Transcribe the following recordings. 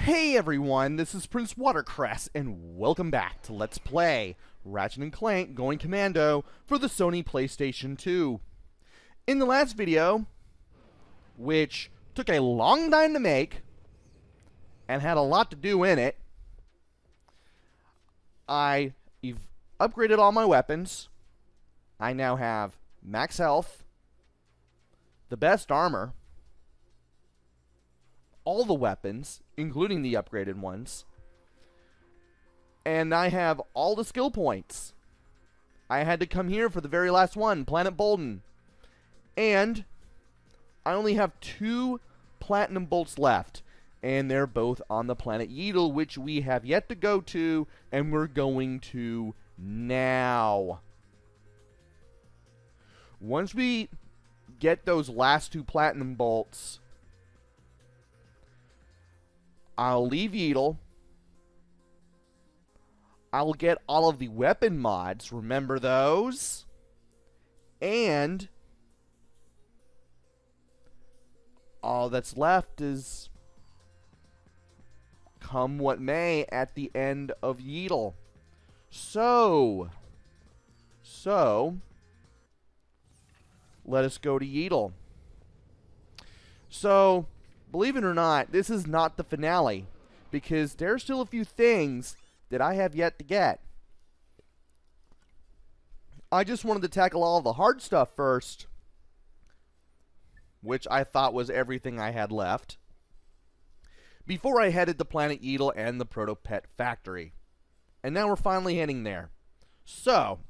Hey everyone, this is PrinceWatercress, and welcome back to Let's Play Ratchet and Clank Going Commando for the Sony PlayStation 2. In the last video, which took a long time to make, and had a lot to do in it, I upgraded all my weapons. I now have max health, the best armor, all the weapons, including the upgraded ones, and I have all the skill points. I had to come here for the very last one, Planet Bolden, and I only have 2 platinum bolts left, and they're both on the planet Yeetle, which we have yet to go to, and we're going to now. Once we get those last 2 platinum bolts, I'll leave Yeetle. I'll get all of the weapon mods, remember those? And all that's left is come what may at the end of Yeetle. So let us go to Yeetle. So, believe it or not, this is not the finale, because there's still a few things that I have yet to get. I just wanted to tackle all the hard stuff first, which I thought was everything I had left, before I headed to Planet Yeetle and the Proto-Pet Factory. And now we're finally heading there. So,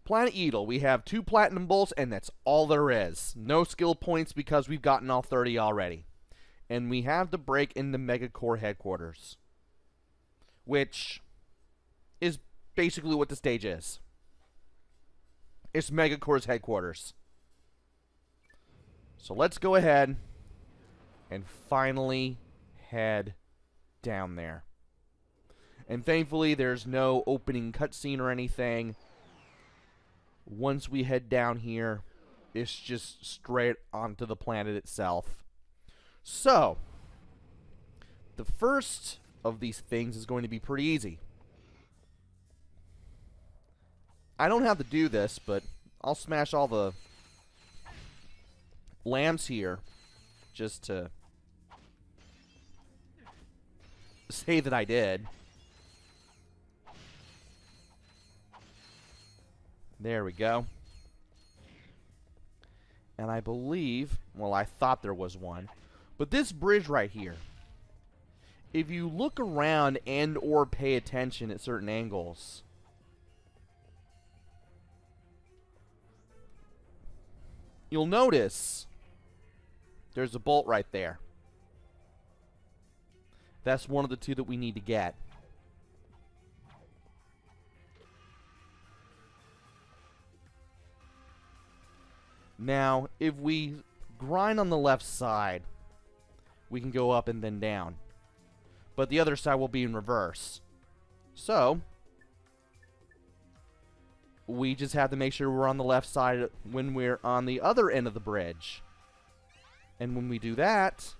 Planet Yeetle, we have 2 platinum bolts, and that's all there is. No skill points because we've gotten all 30 already. And we have to break into Megacore headquarters, which is basically what the stage is. It's Megacore's headquarters. So let's go ahead and finally head down there. And thankfully, there's no opening cutscene or anything. Once we head down here, it's just straight onto the planet itself. So, the first of these things is going to be pretty easy. I don't have to do this, but I'll smash all the lamps here just to say that I did. There we go. And I believe, well, I thought there was one, but this bridge right here, if you look around and or pay attention at certain angles, you'll notice there's a bolt right there. That's one of the 2 that we need to get. Now, if we grind on the left side, we can go up and then down. But the other side will be in reverse. So, we just have to make sure we're on the left side when we're on the other end of the bridge. And when we do that,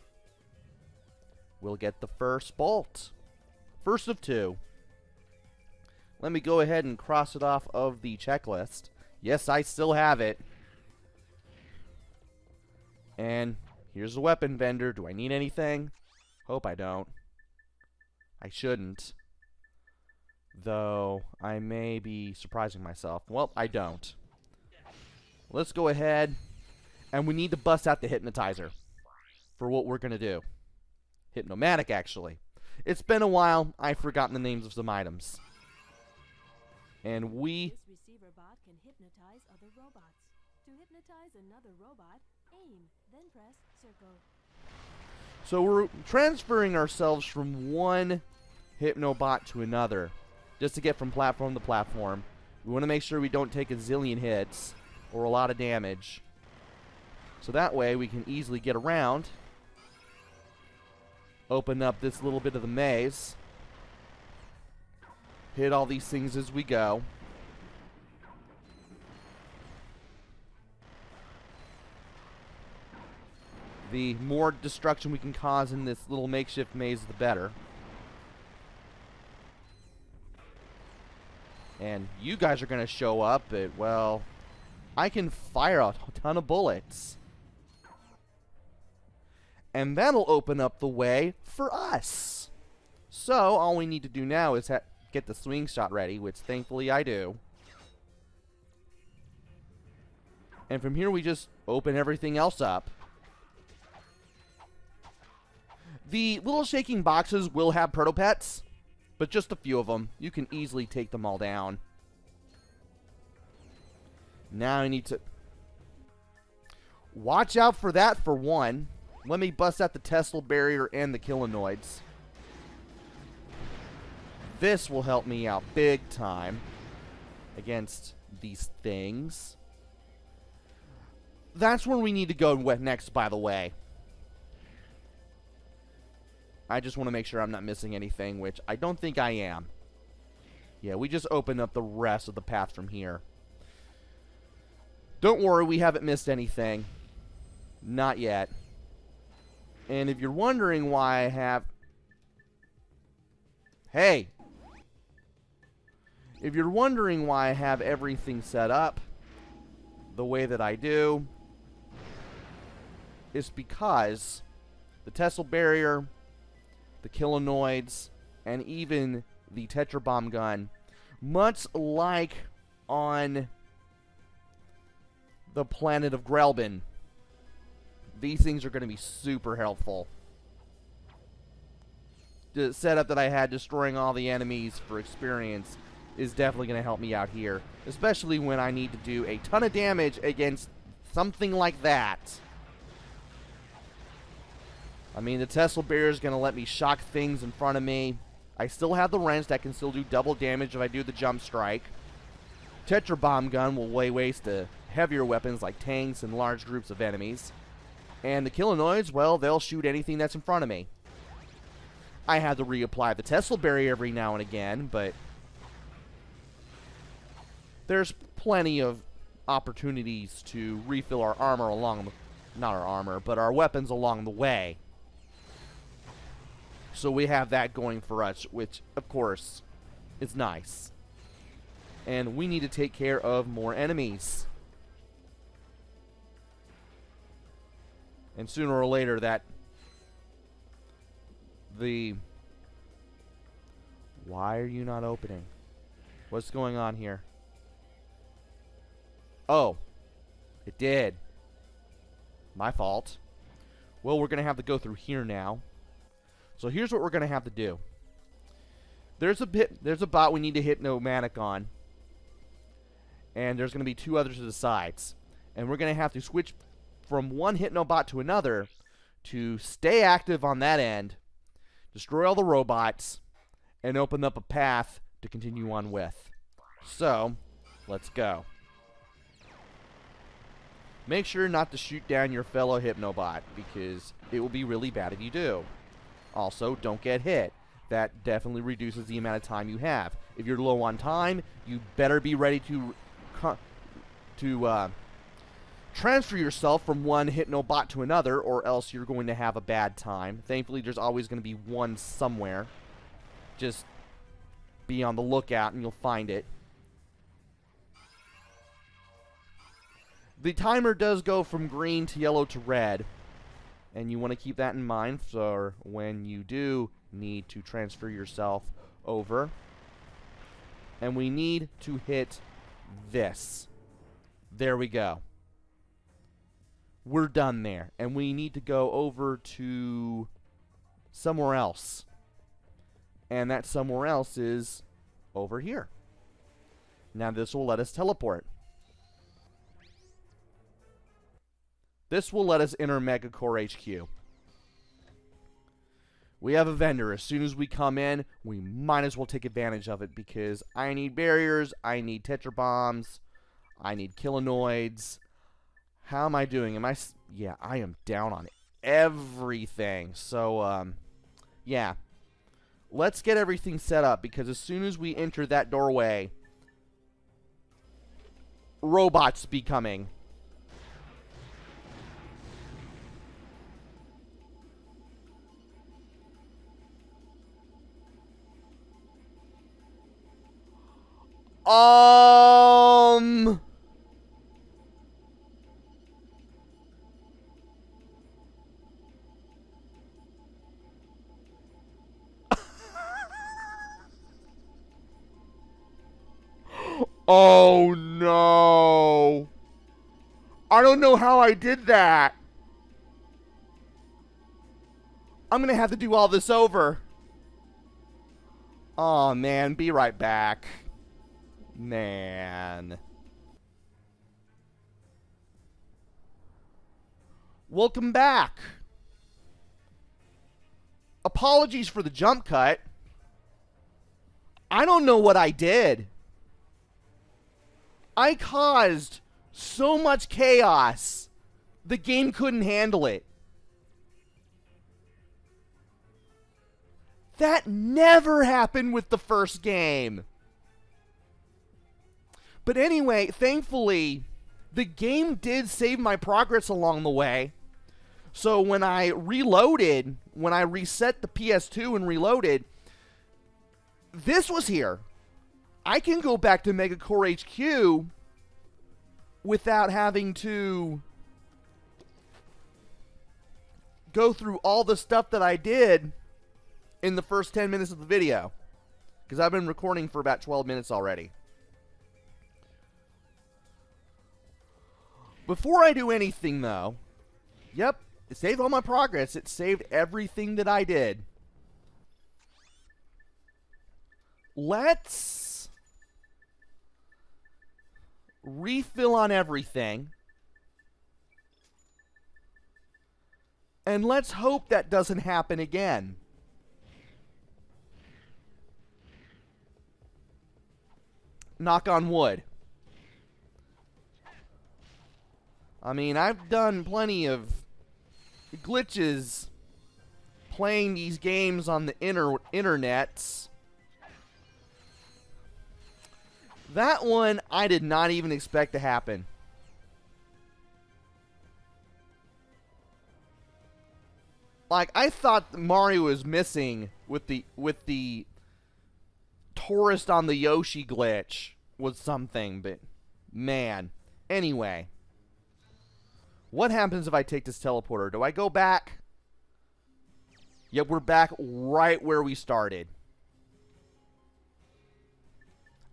we'll get the first bolt. First of 2. Let me go ahead and cross it off of the checklist. Yes, I still have it. And here's the weapon vendor. Do I need anything? Hope I don't. I shouldn't. Though, I may be surprising myself. Well, I don't. Let's go ahead. And we need to bust out the hypnotizer for what we're going to do. Hypnomatic, actually. It's been a while. I've forgotten the names of some items. And we... This receiver bot can hypnotize other robots. To hypnotize another robot, aim, then press circle. So we're transferring ourselves from one hypnobot to another, just to get from platform to platform. We want to make sure we don't take a zillion hits or a lot of damage. So that way we can easily get around, open up this little bit of the maze, hit all these things as we go. The more destruction we can cause in this little makeshift maze, the better. And you guys are going to show up, but, well, I can fire a ton of bullets. And that'll open up the way for us. So, all we need to do now is get the swing shot ready, which thankfully I do. And from here we just open everything else up. The little shaking boxes will have proto-pets, but just a few of them. You can easily take them all down. Now I need to watch out for that for one. Let me bust out the Tesla barrier and the Kilinoids. This will help me out big time against these things. That's where we need to go next, by the way. I just want to make sure I'm not missing anything, which I don't think I am. Yeah, we just opened up the rest of the path from here. Don't worry, we haven't missed anything. Not yet. And if you're wondering why I have... Hey! If you're wondering why I have everything set up the way that I do, it's because the Tesla barrier, the Kilinoids, and even the Tetra Bomb gun, much like on the planet of Grelbin, these things are going to be super helpful. The setup that I had destroying all the enemies for experience is definitely going to help me out here, especially when I need to do a ton of damage against something like that. I mean, the Tesla barrier is going to let me shock things in front of me. I still have the wrench that can still do double damage if I do the jump strike. Tetra Bomb gun will waste heavier weapons like tanks and large groups of enemies. And the Kilinoids, well, they'll shoot anything that's in front of me. I have to reapply the Tesla barrier every now and again, but there's plenty of opportunities to refill our armor along the... Not our armor, but our weapons along the way. So we have that going for us, which, of course, is nice. And we need to take care of more enemies. And sooner or later that... Why are you not opening? What's going on here? Oh. It did. My fault. Well, we're going to have to go through here now. So here's what we're going to have to do. There's a bot we need to hit Nomadic on. And there's going to be two others to the sides. And we're going to have to switch from one Hypnobot to another to stay active on that end, destroy all the robots, and open up a path to continue on with. So, let's go. Make sure not to shoot down your fellow Hypnobot, because it will be really bad if you do. Also, don't get hit. That definitely reduces the amount of time you have. If you're low on time, you better be ready to transfer yourself from one Hypnobot to another, or else you're going to have a bad time. Thankfully, there's always going to be one somewhere. Just be on the lookout and you'll find it. The timer does go from green to yellow to red, and you want to keep that in mind for when you do need to transfer yourself over. And we need to hit this. There we go. We're done there, and we need to go over to somewhere else. And that somewhere else is over here. Now this will let us teleport. This will let us enter Megacore HQ. We have a vendor. As soon as we come in, we might as well take advantage of it, because I need barriers, I need Tetra Bombs, I need Kilinoids. How am I doing? Yeah, I am down on everything. So, yeah. Let's get everything set up, because as soon as we enter that doorway, robots be coming. Um... Oh no. I don't know how I did that. I'm gonna have to do all this over. Oh man, be right back. Man. Welcome back. Apologies for the jump cut. I don't know what I did. I caused so much chaos. The game couldn't handle it. That never happened with the first game. But anyway, thankfully, the game did save my progress along the way. So when I reloaded, when I reset the PS2 and reloaded, this was here. I can go back to Megacore HQ without having to go through all the stuff that I did in the first 10 minutes of the video. Because I've been recording for about 12 minutes already. Before I do anything, though, yep, it saved all my progress. It saved everything that I did. Let's refill on everything. And let's hope that doesn't happen again. Knock on wood. I mean, I've done plenty of glitches playing these games on the internets. That one, I did not even expect to happen. Like, I thought Mario was missing with the tourist on the Yoshi glitch was something, but man. Anyway. What happens if I take this teleporter? Do I go back? Yep, we're back right where we started.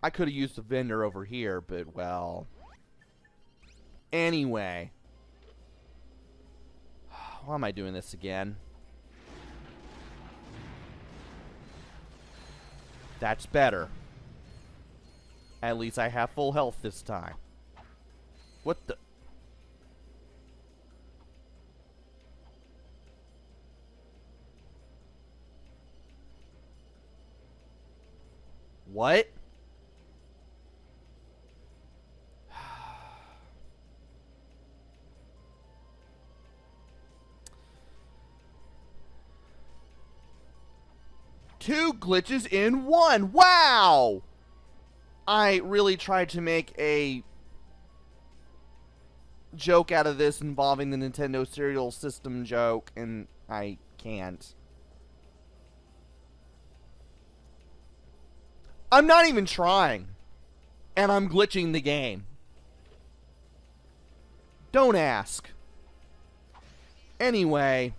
I could have used the vendor over here, but well. Anyway. Why am I doing this again? That's better. At least I have full health this time. What the? What? Two glitches in one. Wow! I really tried to make a joke out of this involving the Nintendo Serial System joke, and I can't. I'm not even trying. And I'm glitching the game. Don't ask. Anyway.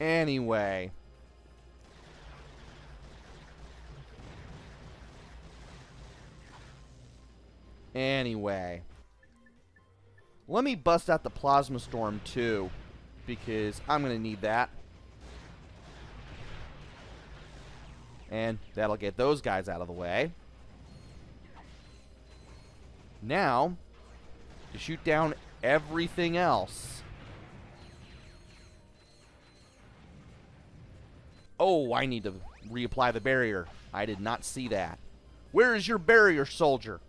Anyway. Let me bust out the Plasma Storm too, because I'm going to need that. And that'll get those guys out of the way. Now, to shoot down everything else. Oh, I need to reapply the barrier. I did not see that. Where is your barrier, soldier?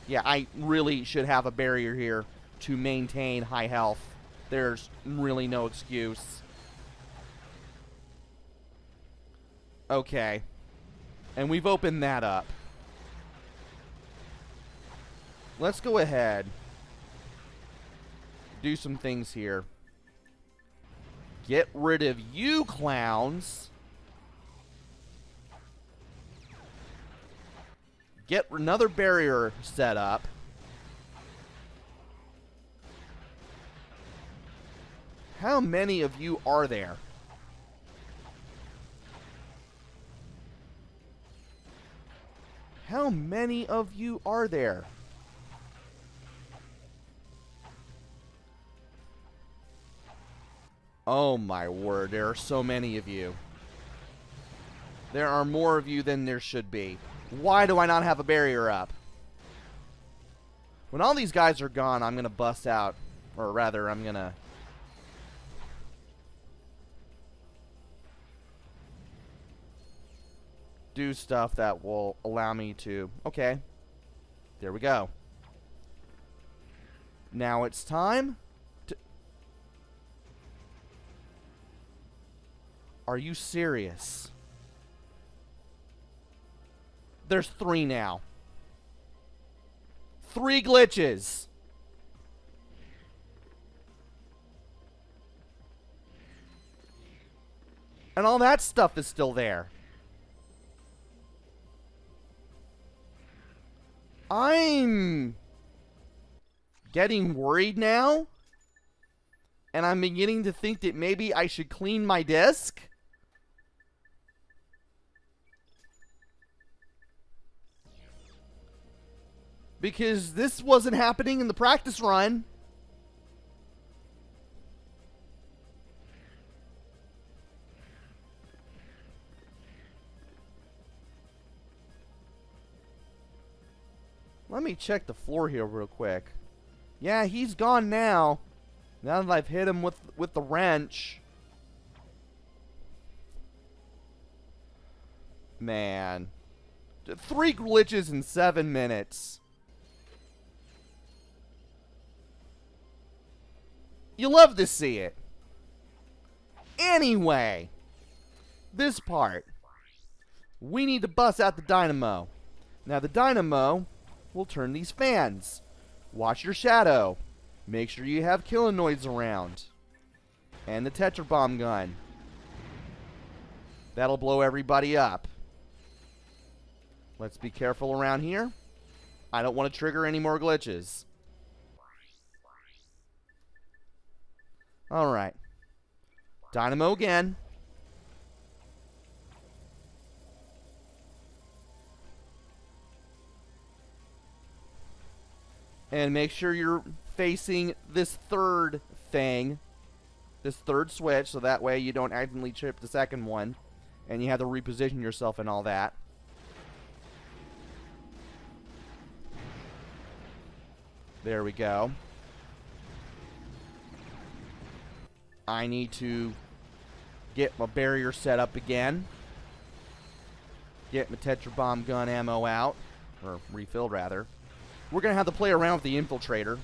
Yeah, I really should have a barrier here to maintain high health. There's really no excuse. Okay. And we've opened that up. Let's go ahead. Do some things here. Get rid of you clowns. Get another barrier set up. How many of you are there? How many of you are there? Oh my word, there are so many of you. There are more of you than there should be. Why do I not have a barrier up? When all these guys are gone, I'm going to bust out. Or rather, I'm going to... do stuff that will allow me to... Okay. There we go. Now it's time to... Are you serious? There's 3 now. 3 glitches. And all that stuff is still there. I'm getting worried now. And I'm beginning to think that maybe I should clean my disk. Because this wasn't happening in the practice run. Let me check the floor here real quick. Yeah, he's gone now. Now that I've hit him with the wrench. Man. 3 glitches in 7 minutes. You love to see it. Anyway. This part. We need to bust out the dynamo. Now the dynamo will turn these fans. Watch your shadow. Make sure you have kilinoids around. And the Tetra Bomb gun. That'll blow everybody up. Let's be careful around here. I don't want to trigger any more glitches. Alright. Dynamo again. And make sure you're facing this third thing. This third switch, so that way you don't accidentally trip the second one. And you have to reposition yourself and all that. There we go. I need to get my barrier set up again. Get my Tetra Bomb gun ammo out. Or refilled, rather. We're going to have to play around with the infiltrator.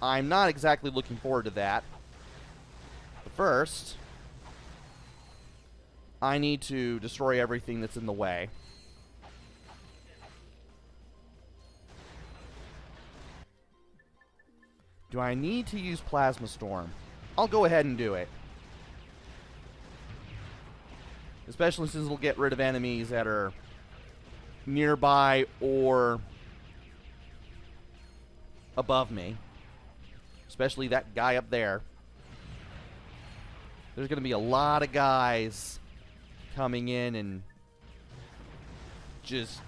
I'm not exactly looking forward to that. But first, I need to destroy everything that's in the way. Do I need to use Plasma Storm? I'll go ahead and do it. Especially since it'll get rid of enemies that are nearby or above me. Especially that guy up there. There's going to be a lot of guys coming in and just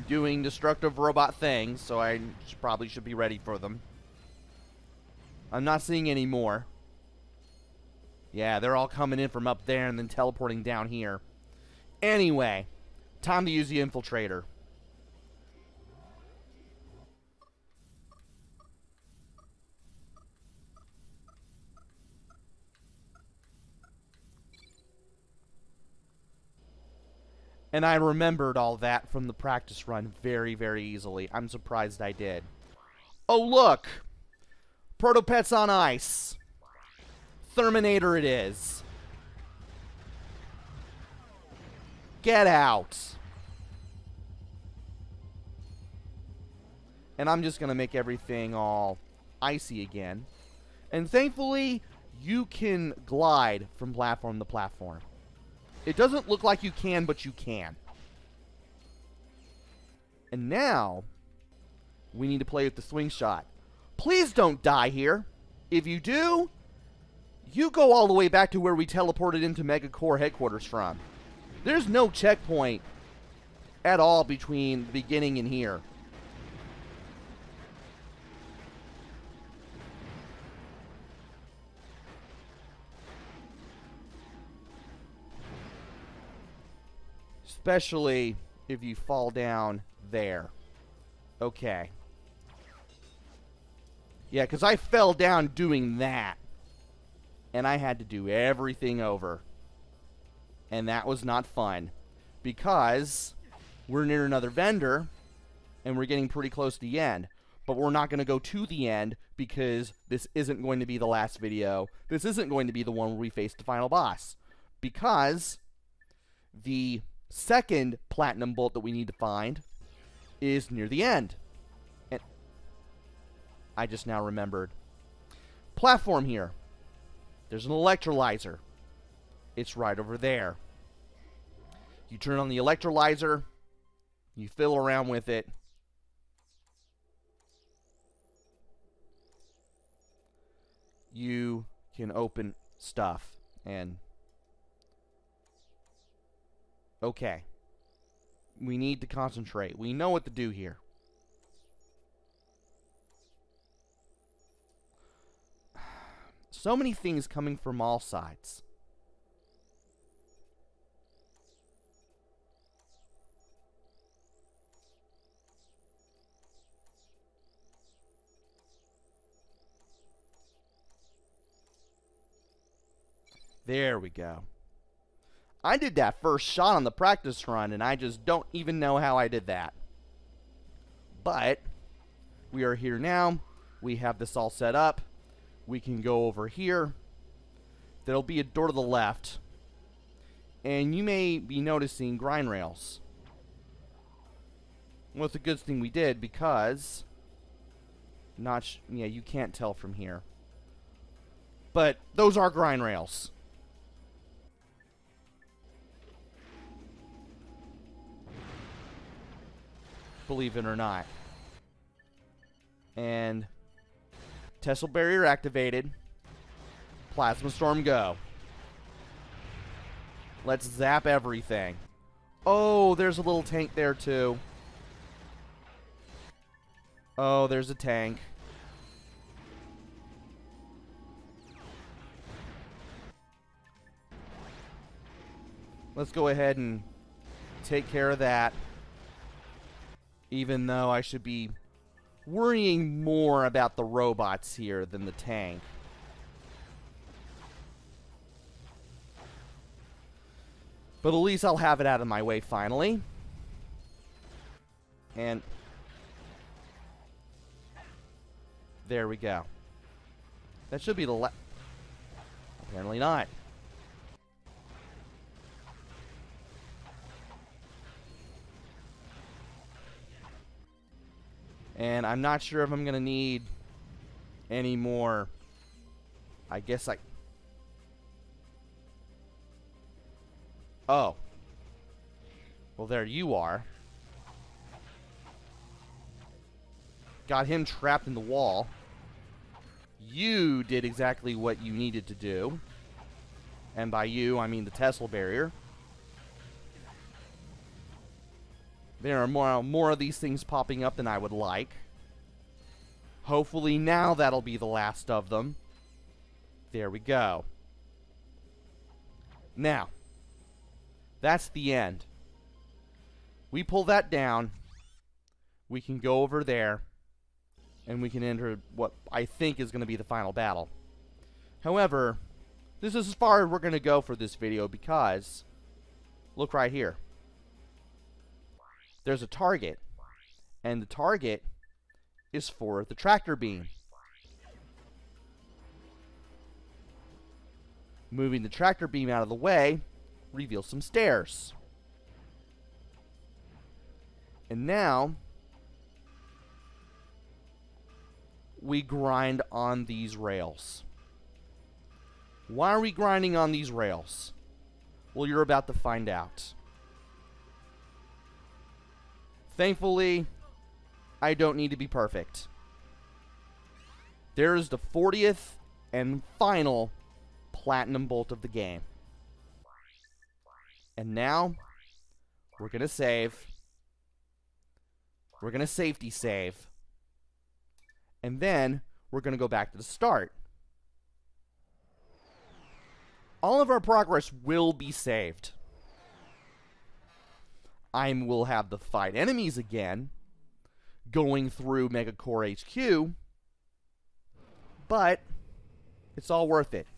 doing destructive robot things, so I probably should be ready for them. I'm not seeing any more. Yeah, they're all coming in from up there and then teleporting down here. Anyway, time to use the infiltrator. And I remembered all that from the practice run very, very easily. I'm surprised I did. Oh, look! Protopets on ice. Terminator it is. Get out. And I'm just going to make everything all icy again. And thankfully, you can glide from platform to platform. It doesn't look like you can, but you can. And now, we need to play with the swing shot. Please don't die here. If you do, you go all the way back to where we teleported into Megacore headquarters from. There's no checkpoint at all between the beginning and here. Especially if you fall down there. Okay. Yeah, because I fell down doing that. And I had to do everything over. And that was not fun. Because we're near another vendor. And we're getting pretty close to the end. But we're not going to go to the end. Because this isn't going to be the last video. This isn't going to be the one where we face the final boss. Because the second platinum bolt that we need to find is near the end. And I just now remembered. Platform here. There's an electrolyzer. It's right over there. You turn on the electrolyzer. You fill around with it. You can open stuff. And okay. We need to concentrate. We know what to do here. So many things coming from all sides. There we go. I did that first shot on the practice run, and I just don't even know how I did that. But we are here now. We have this all set up. We can go over here. There'll be a door to the left. And you may be noticing grind rails. Well, it's a good thing we did because... yeah, you can't tell from here. But those are grind rails. Believe it or not. And Tesla barrier activated. Plasma storm go. Let's zap everything. Oh, there's a little tank there too. Oh, there's a tank. Let's go ahead and take care of that. Even though I should be worrying more about the robots here than the tank. But at least I'll have it out of my way finally. And there we go. That should be the apparently not. And I'm not sure if I'm going to need any more. I guess oh. Well, there you are. Got him trapped in the wall. You did exactly what you needed to do. And by you, I mean the Tesla barrier. There are more of these things popping up than I would like. Hopefully now that'll be the last of them. There we go. Now, that's the end. We pull that down. We can go over there. And we can enter what I think is going to be the final battle. However, this is as far as we're going to go for this video because, look right here. There's a target, and the target is for the tractor beam. Moving the tractor beam out of the way reveals some stairs. And now, we grind on these rails. Why are we grinding on these rails? Well, you're about to find out. Thankfully, I don't need to be perfect. There is the 40th and final platinum bolt of the game. And now, we're going to save. We're going to safety save. And then, we're going to go back to the start. All of our progress will be saved. I will have to fight enemies again, going through Megacore HQ, but it's all worth it.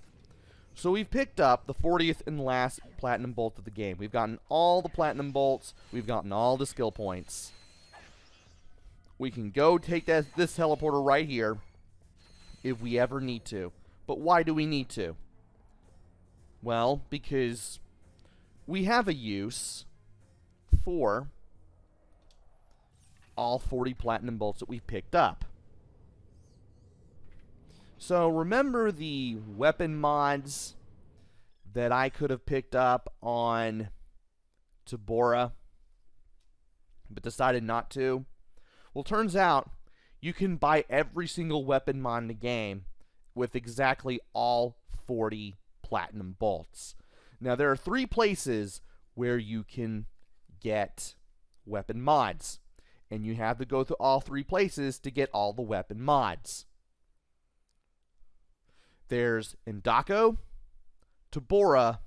So we've picked up the 40th and last platinum bolt of the game. We've gotten all the platinum bolts. We've gotten all the skill points. We can go take this teleporter right here if we ever need to. But why do we need to? Well, because we have a use for all 40 platinum bolts that we've picked up. So remember the weapon mods that I could have picked up on Tabora, but decided not to? Well, turns out you can buy every single weapon mod in the game with exactly all 40 platinum bolts. Now, there are 3 places where you can get weapon mods, and you have to go to all 3 places to get all the weapon mods. There's Endako, Tabora,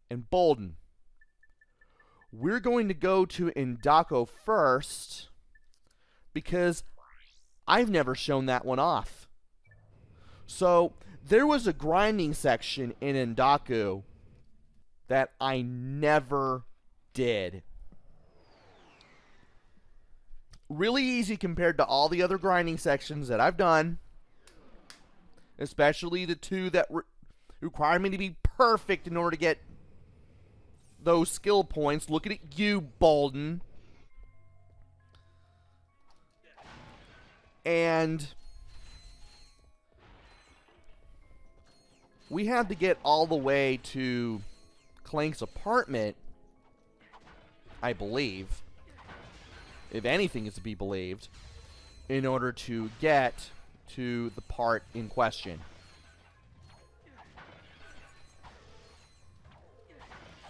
and Bolden. We're going to go to Endako first because I've never shown that one off. So there was a grinding section in Endako that I never did. Really easy compared to all the other grinding sections that I've done. Especially the 2 that require me to be perfect in order to get those skill points. Looking at you, Bolden. And we had to get all the way to Clank's apartment, I believe, if anything is to be believed, in order to get to the part in question.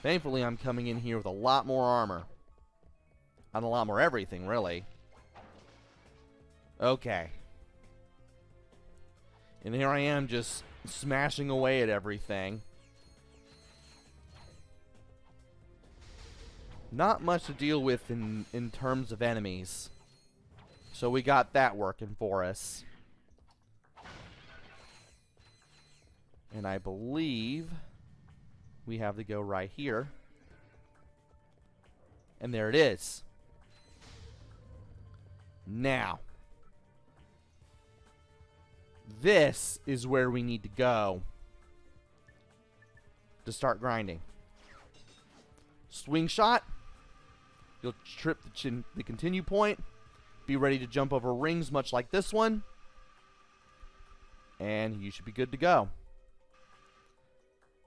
Thankfully, I'm coming in here with a lot more armor. And a lot more everything, really. Okay. And here I am just smashing away at everything. Not much to deal with in terms of enemies. So we got that working for us. And I believe we have to go right here. And there it is. Now, this is where we need to go to start grinding. Swing shot. You'll trip the continue point. Be ready to jump over rings much like this one. And you should be good to go.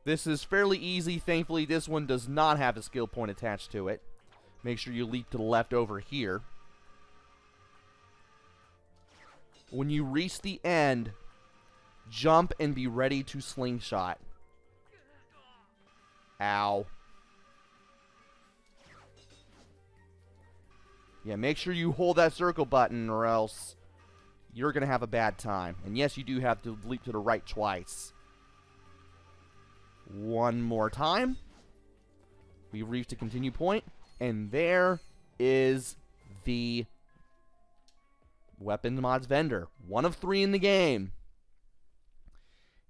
This is fairly easy. Thankfully, this one does not have a skill point attached to it. Make sure you leap to the left over here. When you reach the end, jump and be ready to slingshot. Ow. Yeah, make sure you hold that circle button or else you're going to have a bad time. And yes, you do have to leap to the right twice. One more time. We reached a continue point. And there is the weapons mods vendor. One of 3 in the game.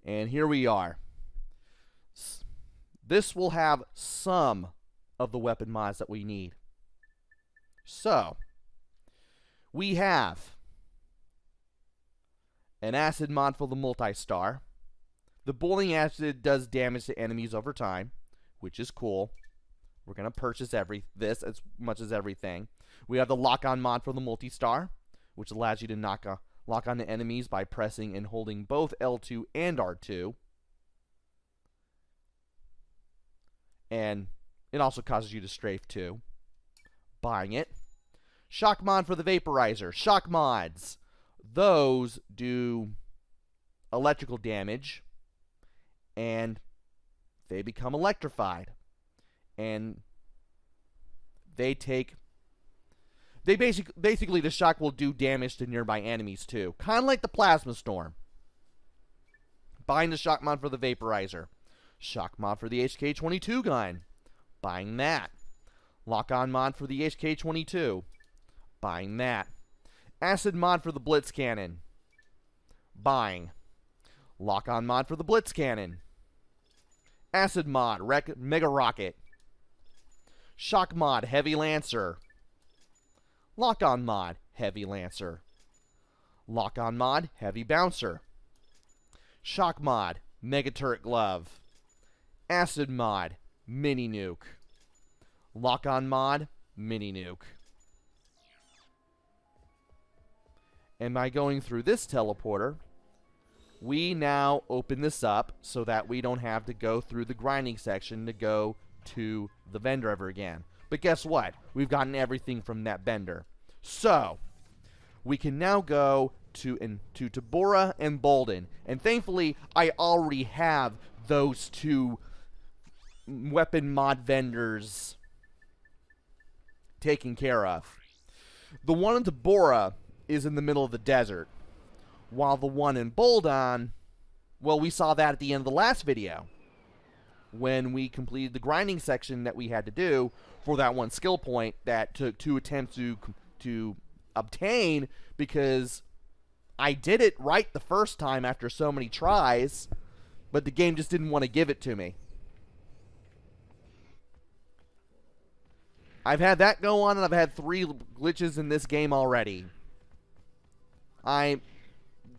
And here we are. This will have some of the weapon mods that we need. So, we have an acid mod for the multi-star. The boiling acid does damage to enemies over time, which is cool. We're going to purchase this as much as everything. We have the lock-on mod for the multi-star, which allows you to Lock on to enemies by pressing and holding both L2 and R2. And it also causes you to strafe too. Buying it. Shock mod for the vaporizer. Shock mods. Those do electrical damage. And they become electrified. And they basically the shock will do damage to nearby enemies too. Kind of like the plasma storm. Buying the shock mod for the vaporizer. Shock mod for the HK-22 gun. Buying that. Lock on mod for the HK-22. Buying that. Acid mod for the blitz cannon. Buying. Lock on mod for the blitz cannon. Acid mod, mega rocket. Shock mod, heavy lancer. Lock on mod, heavy lancer. Lock on mod, heavy bouncer. Shock mod, mega turret glove. Acid mod, mini nuke. Lock on mod, mini nuke. And by going through this teleporter, we now open this up so that we don't have to go through the grinding section to go to the vendor ever again. But guess what? We've gotten everything from that vendor. So, we can now go to Tabora and Bolden. And thankfully, I already have those two weapon mod vendors taken care of. The one in Tabora is in the middle of the desert, while the one in Bolden, well, we saw that at the end of the last video when we completed the grinding section that we had to do for that one skill point that took 2 attempts to obtain, because I did it right the first time after so many tries, but the game just didn't want to give it to me. I've had that go on, and I've had 3 glitches in this game already. I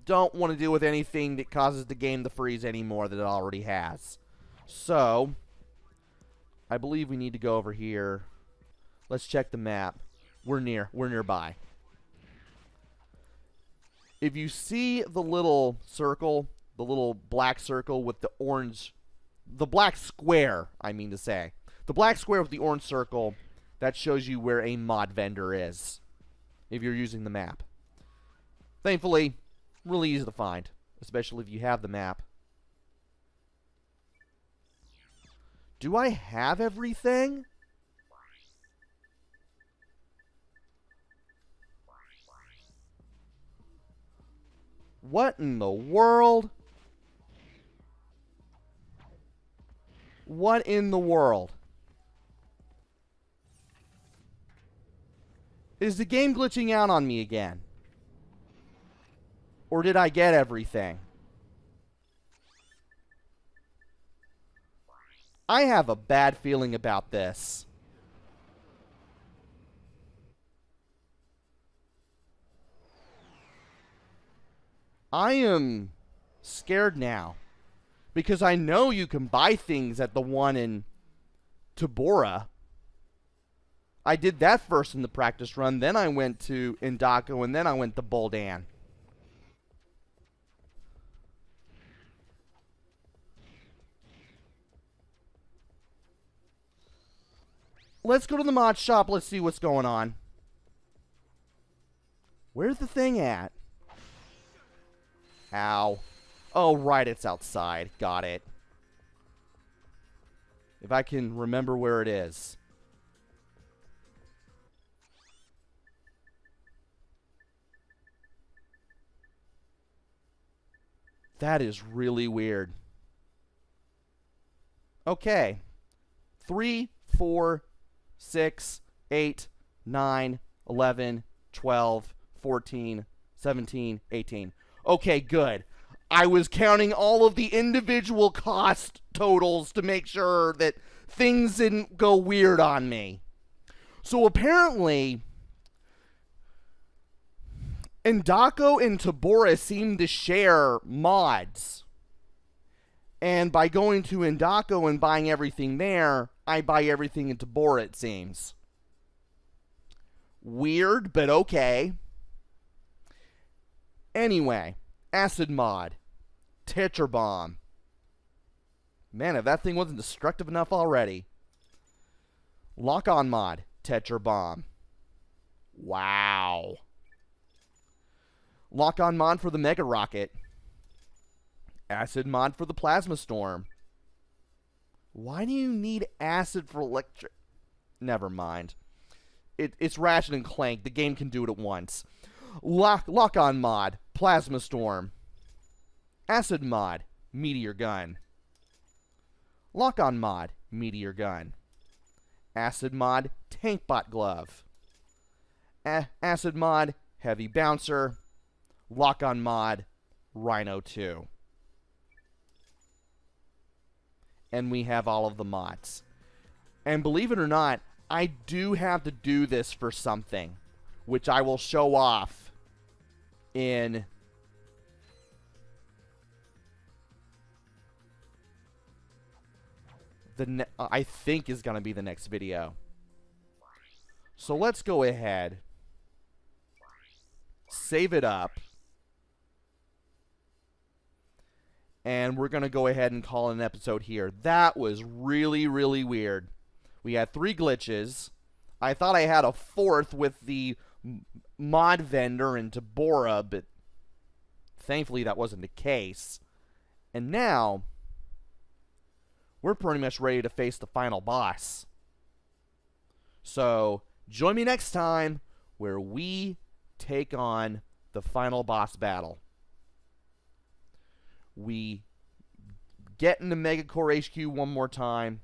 don't want to deal with anything that causes the game to freeze anymore that it already has. So, I believe we need to go over here. Let's check the map. We're nearby. If you see the little circle, the little black circle with the orange, the black square, I mean to say. The black square with the orange circle, that shows you where a mod vendor is, if you're using the map. Thankfully, really easy to find, especially if you have the map. Do I have everything? What in the world? What in the world? Is the game glitching out on me again? Or did I get everything? I have a bad feeling about this. I am scared now, because I know you can buy things at the one in Tabora. I did that first in the practice run, then I went to Indako, and then I went to Boldan. Let's go to the mod shop. Let's see what's going on. Where's the thing at? Ow. Oh, right, it's outside. Got it. If I can remember where it is. That is really weird. Okay. 3, 4, 6, 8, 9, 11, 12, 14, 17, 18. Okay, good. I was counting all of the individual cost totals to make sure that things didn't go weird on me. So apparently, Indako and Tabora seem to share mods. And by going to Indako and buying everything there, I buy everything in Tabora, it seems. Weird, but okay. Anyway, Acid Mod, Tetra Bomb. Man, if that thing wasn't destructive enough already. Lock On Mod, Tetra Bomb. Wow. Lock On Mod for the Mega Rocket. Acid Mod for the Plasma Storm. Why do you need acid for electric? Never mind. It's Ratchet and Clank. The game can do it at once. Lock On Mod, Plasma Storm. Acid Mod, Meteor Gun. Lock On Mod, Meteor Gun. Acid Mod, Tank Bot Glove. Acid Mod, Heavy Bouncer. Lock On Mod, Rhino 2. And we have all of the mods. And believe it or not, I do have to do this for something, which I will show off in the I think is going to be the next video. So let's go ahead, save it up, and we're going to go ahead and call it an episode here. That was really, really weird. We had 3 glitches. I thought I had a 4th with the mod vendor and Tabora, but thankfully that wasn't the case. And now, we're pretty much ready to face the final boss. So, join me next time where we take on the final boss battle. We get into Megacore HQ one more time.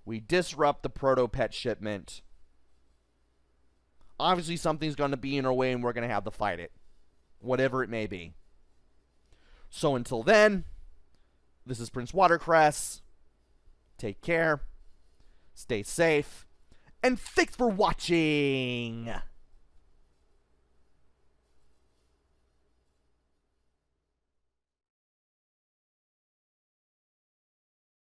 We disrupt the Proto-Pet shipment. Obviously, something's going to be in our way, and we're going to have to fight it. Whatever it may be. So until then, this is PrinceWatercress. Take care. Stay safe. And thanks for watching!